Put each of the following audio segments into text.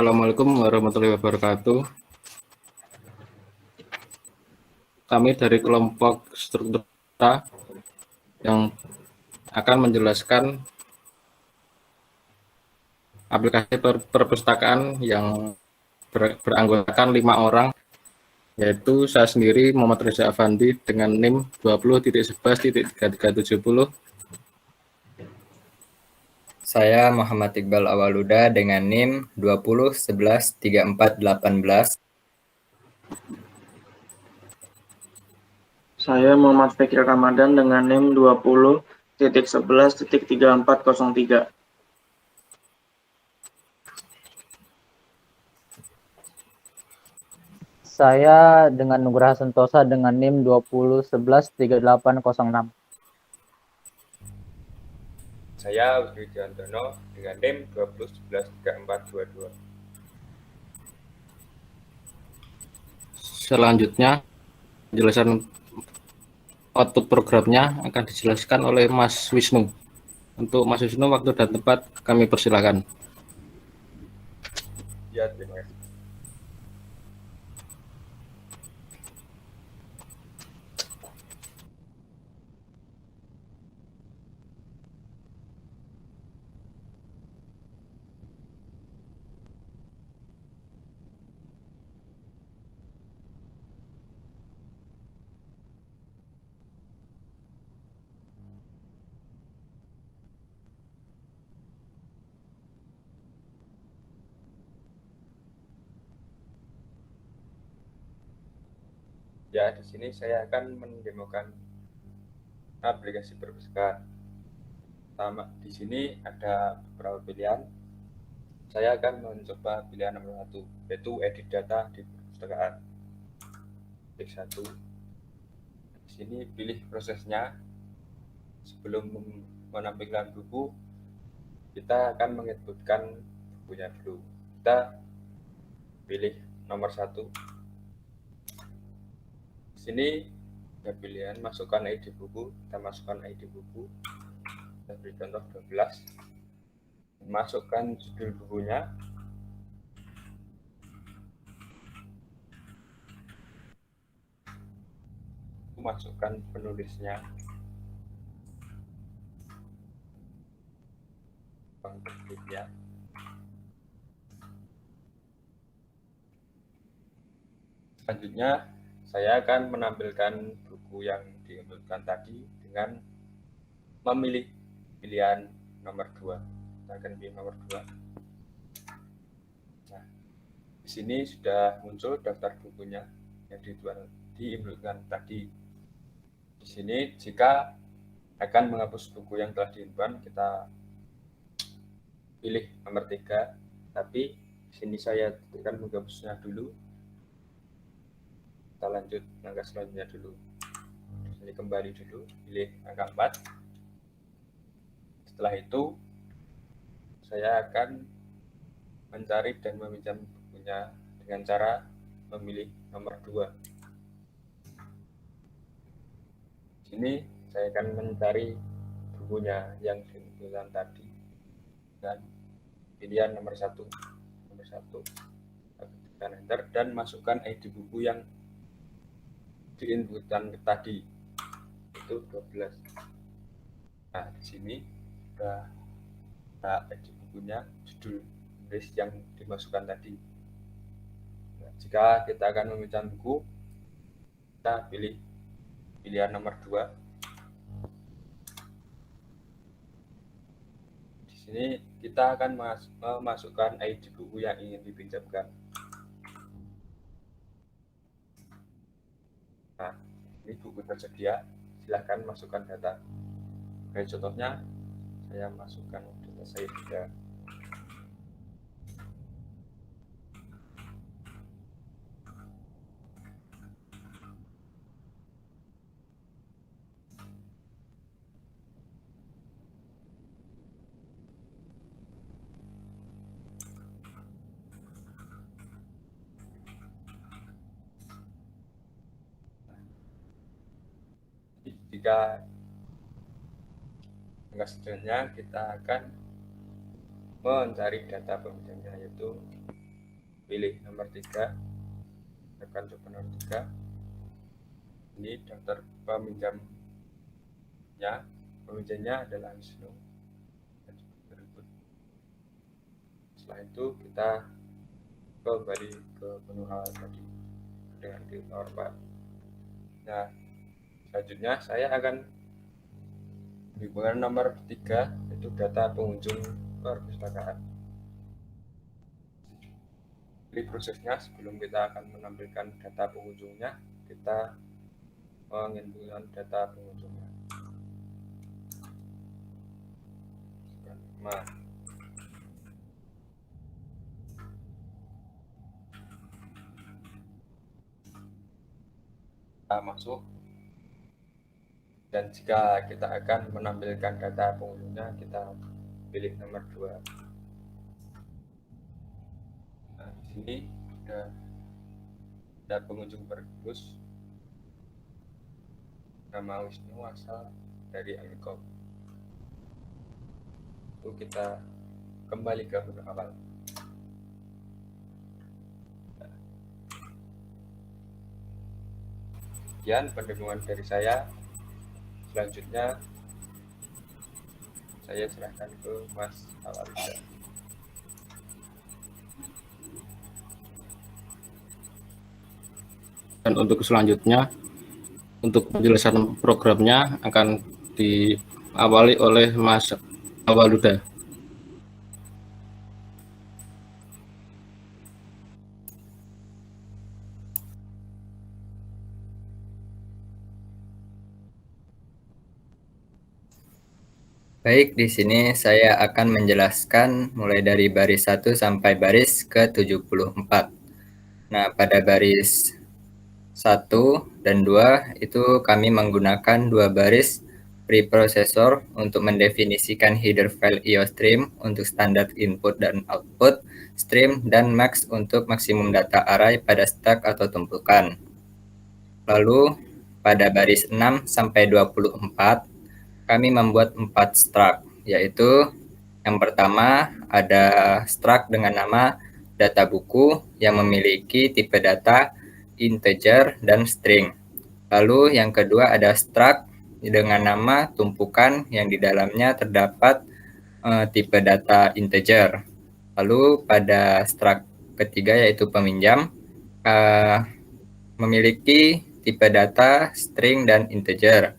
Assalamualaikum warahmatullahi wabarakatuh. Kami dari kelompok struktur yang akan menjelaskan aplikasi perpustakaan yang beranggotakan 5 orang, yaitu saya sendiri Muhammad Reza Afandi dengan NIM 20.11.3370. Saya Muhammad Iqbal Awaluda dengan NIM 20.11.3418. Saya Muhammad Fikri Ramadan dengan NIM 20.11.3403. Saya dengan Nugraha Sentosa dengan NIM 20.11.3806. Saya Wisnu Wijantono dengan NIM 20.11.3422. Selanjutnya, penjelasan output programnya akan dijelaskan oleh Mas Wisnu. Untuk Mas Wisnu, waktu dan tempat kami persilakan. Ya, terima kasih. Ya, di sini saya akan mendemokan aplikasi perpustakaan. Pertama, di sini ada beberapa pilihan. Saya akan mencoba pilihan nomor 1, yaitu edit data di perpustakaan. Klik 1. Di sini pilih prosesnya. Sebelum menampilkan buku, kita akan menginputkan bukunya dulu. Kita pilih nomor 1. Di sini ada pilihan masukkan ID buku. Kita masukkan ID buku. Kita beri contoh 12. Masukkan judul bukunya. Masukkan penulisnya. Penerbitnya. Selanjutnya, saya akan menampilkan buku yang diinputkan tadi dengan memilih pilihan nomor 2. Kita akan pilih nomor 2. Nah, di sini sudah muncul daftar bukunya yang diinputkan tadi. Di sini jika akan menghapus buku yang telah diinputkan, kita pilih nomor 3. Tapi di sini saya akan menghapusnya dulu. Kita lanjut langkah selanjutnya dulu. Ini kembali dulu, pilih angka 4. Setelah itu, saya akan mencari dan meminjam bukunya dengan cara memilih nomor 2. Di sini saya akan mencari bukunya yang diinputkan tadi dan pilihan nomor 1. Nomor 1. Tekan enter dan masukkan ID buku yang diinputkan tadi. Itu 12. Nah, di sini sudah ID bukunya, judul tulis yang dimasukkan tadi. Nah, jika kita akan meminjam buku, kita pilih pilihan nomor 2. Di sini kita akan memasukkan ID buku yang ingin dipinjamkan. Nah, ini buku tersedia, silahkan masukkan data. Sebagai contohnya, saya masukkan data saya juga. Jika langkah selanjutnya kita akan mencari data peminjamnya, yaitu pilih nomor 3, tekan coba nomor 3. Ini daftar peminjamnya adalah Wisnu. Setelah itu kita kembali ke menu awal tadi dengan klik nomor 4. Nah, selanjutnya saya akan hubungan nomor 3, yaitu data pengunjung perpustakaan. Ini prosesnya, sebelum kita akan menampilkan data pengunjungnya, kita menginputkan data pengunjungnya. Nah, kita masuk, dan jika kita akan menampilkan data pengunjungnya, kita pilih nomor 2. Nah, di sini ada data pengunjung perpus, nama Wisnu, asal dari Amikom. Itu kita kembali ke menu awal. Sekian pendengaran dari saya. Selanjutnya saya serahkan ke Mas Awaluda. Dan untuk selanjutnya, untuk penjelasan programnya akan diawali oleh Mas Awaluda. Baik, di sini saya akan menjelaskan mulai dari baris 1 sampai baris ke-74. Nah, pada baris 1 dan 2 itu kami menggunakan 2 baris preprocessor untuk mendefinisikan header file IOStream untuk standar input dan output stream, dan max untuk maksimum data array pada stack atau tumpukan. Lalu pada baris 6 sampai 24 kami membuat 4 struct, yaitu yang pertama ada struct dengan nama data buku yang memiliki tipe data integer dan string. Lalu yang kedua ada struct dengan nama tumpukan yang di dalamnya terdapat tipe data integer. Lalu pada struct ketiga yaitu peminjam memiliki tipe data string dan integer.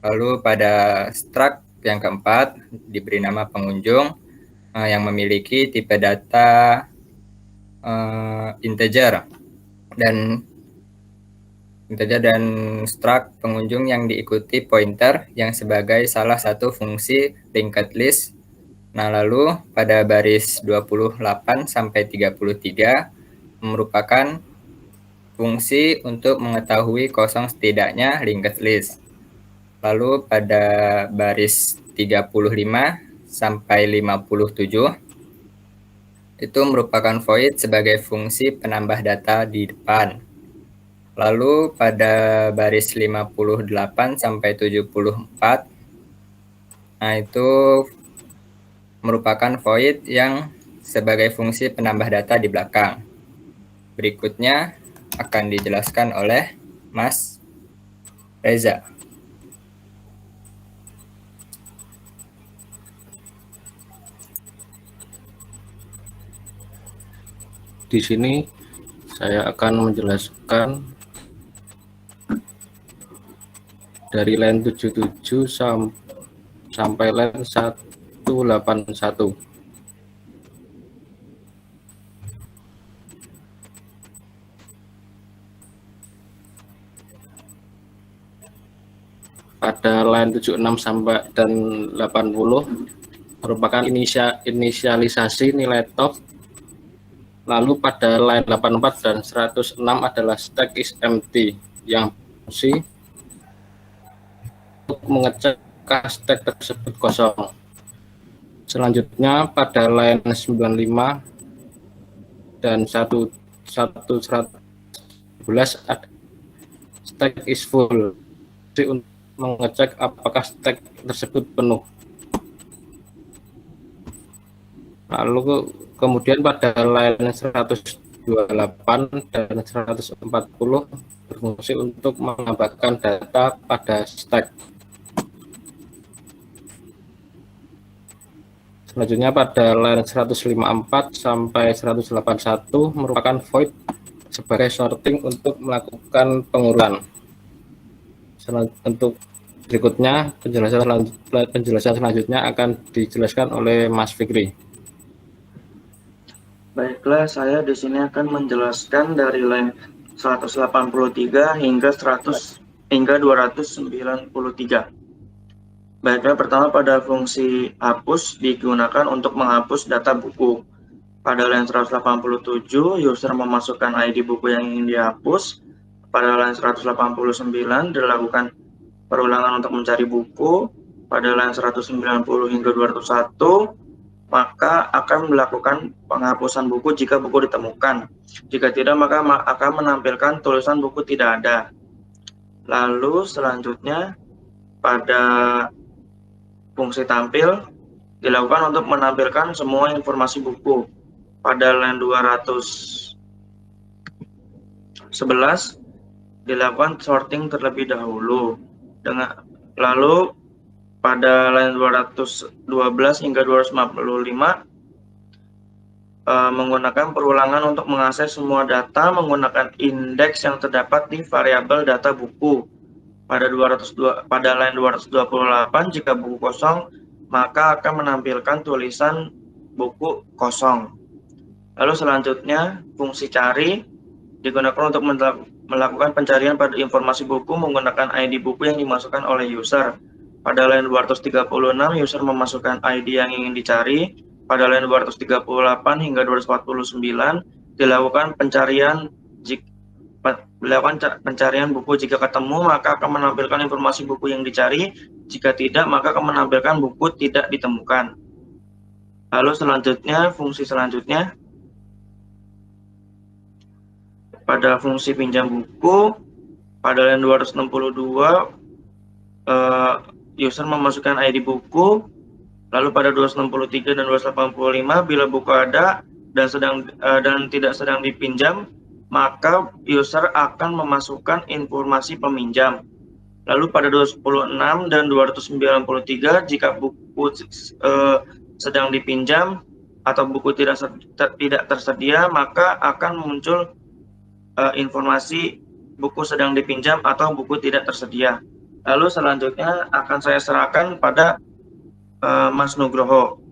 Lalu pada struct yang keempat diberi nama pengunjung yang memiliki tipe data integer dan struct pengunjung yang diikuti pointer yang sebagai salah satu fungsi linked list. Nah, lalu pada baris 28 sampai 33 merupakan fungsi untuk mengetahui kosong setidaknya linked list. Lalu pada baris 35 sampai 57 itu merupakan void sebagai fungsi penambah data di depan. Lalu pada baris 58 sampai 74 nah itu merupakan void yang sebagai fungsi penambah data di belakang. Berikutnya akan dijelaskan oleh Mas Reza. Di sini saya akan menjelaskan dari line 77 sampai line 181. Pada line 76 sampai dan 80 merupakan inisialisasi nilai top. Lalu pada line 84 dan 106 adalah stack is empty yang fungsi untuk mengecek stack tersebut kosong. Selanjutnya pada line 95 dan 111 ada stack is full untuk mengecek apakah stack tersebut penuh. Lalu kemudian pada line 112 28 dan 140 berfungsi untuk menambahkan data pada stack. Selanjutnya pada line 154 sampai 181 merupakan void sebagai sorting untuk melakukan pengurutan. Untuk berikutnya penjelasan selanjutnya akan dijelaskan oleh Mas Fikri. Baiklah, saya di sini akan menjelaskan dari line 183 hingga 293. Baiklah, pertama pada fungsi hapus digunakan untuk menghapus data buku. Pada line 187, user memasukkan ID buku yang ingin dihapus. Pada line 189 dilakukan perulangan untuk mencari buku. Pada line 190 hingga 201 maka akan melakukan penghapusan buku jika buku ditemukan. Jika tidak, maka akan menampilkan tulisan buku tidak ada. Lalu selanjutnya pada fungsi tampil dilakukan untuk menampilkan semua informasi buku. Pada line 211 dilakukan sorting terlebih dahulu. Lalu pada line 212 hingga 255 menggunakan perulangan untuk mengakses semua data menggunakan indeks yang terdapat di variabel data buku. Pada line 228 jika buku kosong maka akan menampilkan tulisan buku kosong. Lalu selanjutnya fungsi cari digunakan untuk melakukan pencarian pada informasi buku menggunakan ID buku yang dimasukkan oleh user. Pada line 236, user memasukkan ID yang ingin dicari. Pada line 238 hingga 249, dilakukan pencarian buku. Jika ketemu, maka akan menampilkan informasi buku yang dicari. Jika tidak, maka akan menampilkan buku tidak ditemukan. Lalu selanjutnya, fungsi selanjutnya, pada fungsi pinjam buku, pada line 262, user memasukkan ID buku, lalu pada 263 dan 285 bila buku ada dan tidak sedang dipinjam, maka user akan memasukkan informasi peminjam. Lalu pada 296 dan 293 jika buku sedang dipinjam atau buku tidak tersedia, maka akan muncul informasi buku sedang dipinjam atau buku tidak tersedia. Lalu selanjutnya akan saya serahkan pada Mas Nugroho.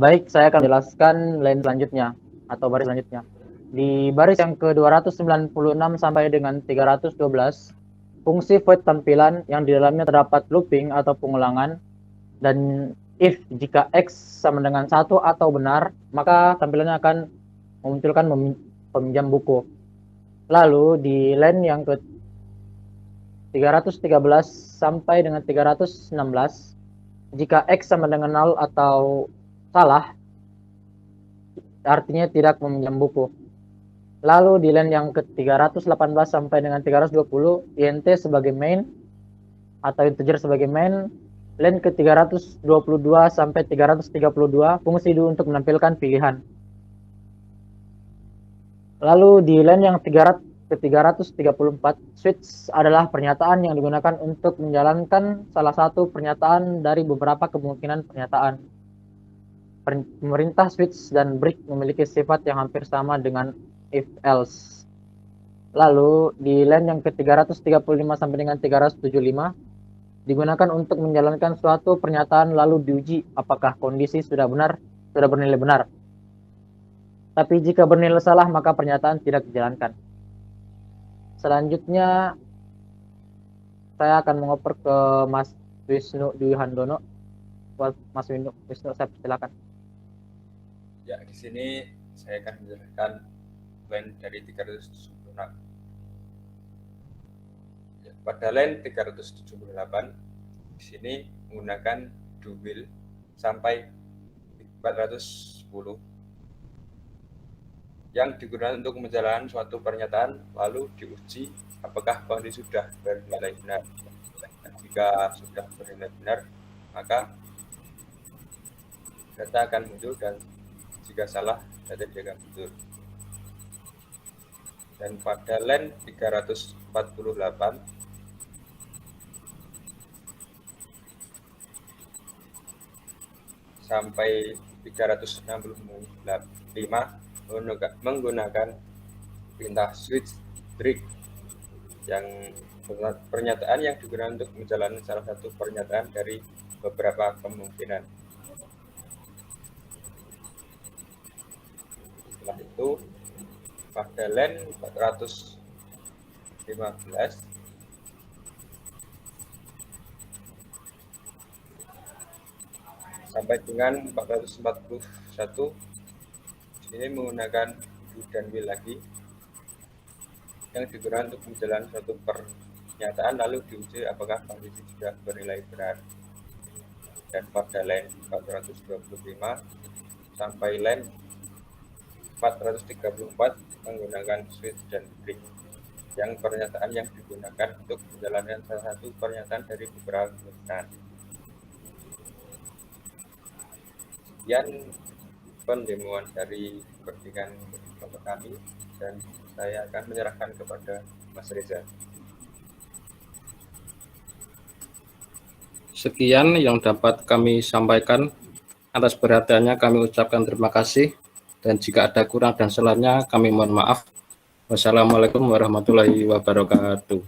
Baik, saya akan jelaskan line selanjutnya atau baris selanjutnya. Di baris yang ke-296 sampai dengan 312, fungsi void tampilan yang di dalamnya terdapat looping atau pengulangan dan if jika X sama dengan 1 atau benar, maka tampilannya akan memunculkan peminjam buku. Lalu di line yang ke 313 sampai dengan 316, jika X sama dengan 0 atau salah, artinya tidak meminjam buku. Lalu di line yang ke 318 sampai dengan 320, int sebagai main atau integer sebagai main. Line ke 322 sampai 332, fungsi do untuk menampilkan pilihan. Lalu di line yang ke 334, switch adalah pernyataan yang digunakan untuk menjalankan salah satu pernyataan dari beberapa kemungkinan pernyataan. Pemerintah switch dan break memiliki sifat yang hampir sama dengan if else. Lalu di line yang ke 335 sampai dengan 375 digunakan untuk menjalankan suatu pernyataan lalu diuji apakah kondisi sudah bernilai benar. Tapi jika bernilai salah, maka pernyataan tidak dijalankan. Selanjutnya, saya akan mengoper ke Mas Wisnu Dwi Handono. Mas Wisnu, saya persilakan. Ya, di sini saya akan menjelaskan line dari 376. Ya, pada line 378, di sini menggunakan do will sampai 410 yang digunakan untuk menjalankan suatu pernyataan lalu diuji apakah kondisi sudah bernilai benar. Dan jika sudah bernilai benar, maka data akan muncul, dan jika salah data tidak akan muncul. Dan pada line 348 sampai 365 menggunakan perintah switch break, yang pernyataan yang digunakan untuk menjalankan salah satu pernyataan dari beberapa kemungkinan. Setelah itu pada line 415 sampai dengan 441 ini menggunakan do dan will lagi, yang digunakan untuk menjalankan suatu pernyataan lalu diuji apakah kondisi sudah bernilai benar. Dan pada line 425 sampai line 434 menggunakan switch dan break, yang pernyataan yang digunakan untuk menjalankan salah satu pernyataan dari beberapa kemungkinan. Sekian pendemoan dari kepentingan kelompok kami, dan saya akan menyerahkan kepada Mas Reza. Sekian yang dapat kami sampaikan. Atas perhatiannya kami ucapkan terima kasih, dan jika ada kurang dan salahnya kami mohon maaf. Wassalamualaikum warahmatullahi wabarakatuh.